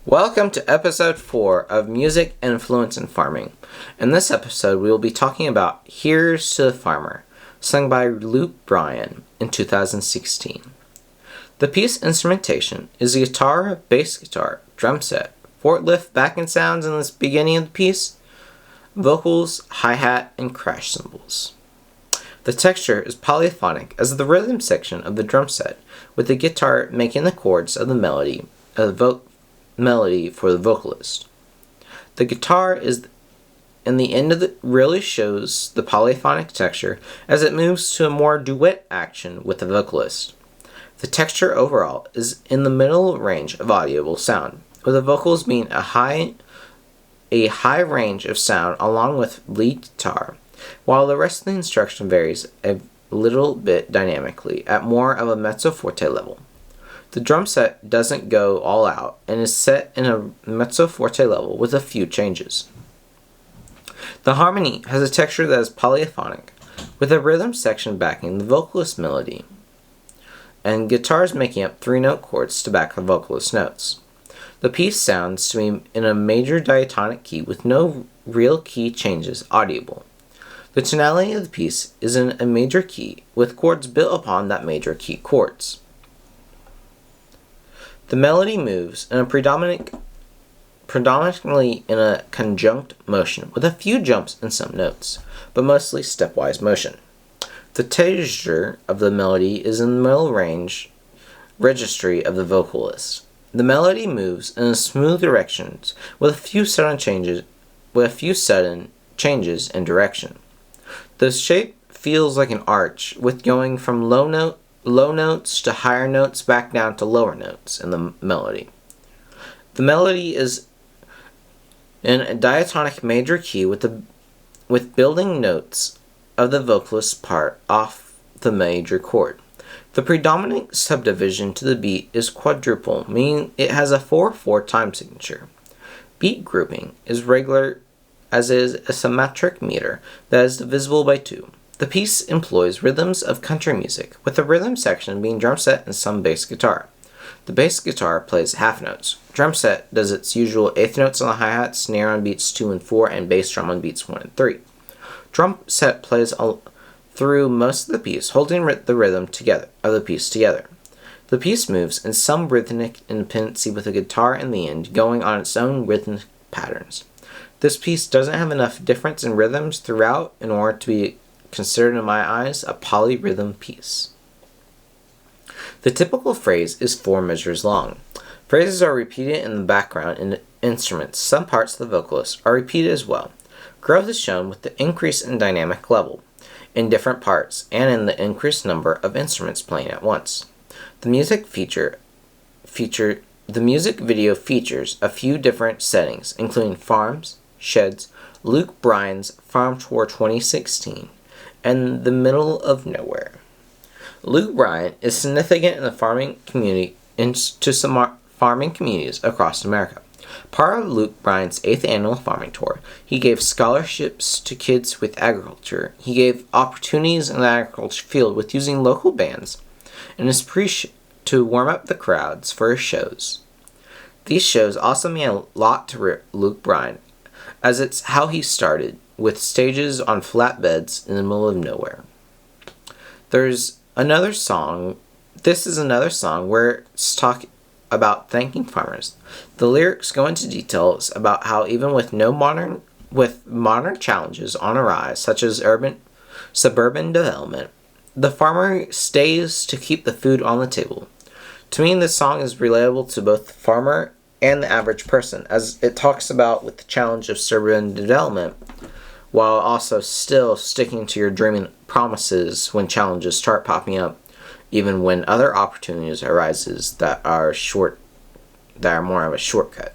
Welcome to episode 4 of Music Influence in Farming. In this episode, we will be talking about Here's to the Farmer, sung by Luke Bryan in 2016. The piece instrumentation is a guitar, bass guitar, drum set, forklift backing sounds in the beginning of the piece, vocals, hi-hat, and crash cymbals. The texture is polyphonic as the rhythm section of the drum set, with the guitar making the chords of the melody for the vocalist. The guitar is in the end of really shows the polyphonic texture as it moves to a more duet action with the vocalist. The texture overall is in the middle range of audible sound, with the vocals being a high range of sound along with lead guitar, while the rest of the instruction varies a little bit dynamically at more of a mezzo forte level. The drum set doesn't go all out and is set in a mezzo forte level with a few changes. The harmony has a texture that is polyphonic, with a rhythm section backing the vocalist melody, and guitars making up 3-note chords to back the vocalist notes. The piece sounds to be in a major diatonic key with no real key changes audible. The tonality of the piece is in a major key with chords built upon that major key chords. The melody moves in a predominantly in a conjunct motion with a few jumps in some notes, but mostly stepwise motion. The texture of the melody is in the middle registry of the vocalist. The melody moves in a smooth directions with a few sudden changes in direction. The shape feels like an arch, with going from low notes to higher notes back down to lower notes in the melody. The melody is in a diatonic major key with building notes of the vocalist's part off the major chord. The predominant subdivision to the beat is quadruple, meaning it has a 4/4 time signature. Beat grouping is regular, as is a symmetric meter that is divisible by 2. The piece employs rhythms of country music, with the rhythm section being drum set and some bass guitar. The bass guitar plays half notes. Drum set does its usual eighth notes on the hi-hat, snare on beats 2 and 4, and bass drum on beats 1 and 3. Drum set plays through most of the piece, holding the rhythm of the piece together. The piece moves in some rhythmic independency with the guitar in the end going on its own rhythmic patterns. This piece doesn't have enough difference in rhythms throughout in order to be considered, in my eyes, a polyrhythm piece. The typical phrase is 4 measures long. Phrases are repeated in the background in the instruments. Some parts of the vocalist are repeated as well. Growth is shown with the increase in dynamic level in different parts and in the increased number of instruments playing at once. The music video features a few different settings, including farms, sheds, Luke Bryan's Farm Tour 2016, and the middle of nowhere. Luke Bryan is significant in the farming community to some farming communities across America. Part of Luke Bryan's 8th annual farming tour, he gave scholarships to kids with agriculture. He gave opportunities in the agriculture field with using local bands and his to warm up the crowds for his shows. These shows also mean a lot to Luke Bryan, as it's how he started, with stages on flatbeds in the middle of nowhere. This is another song where it's talk about thanking farmers. The lyrics go into details about how even with modern challenges on a rise, such as suburban development, the farmer stays to keep the food on the table. To me, this song is relatable to both the farmer and the average person, as it talks about with the challenge of suburban development, while also still sticking to your dreaming promises when challenges start popping up, even when other opportunities arises that are more of a shortcut.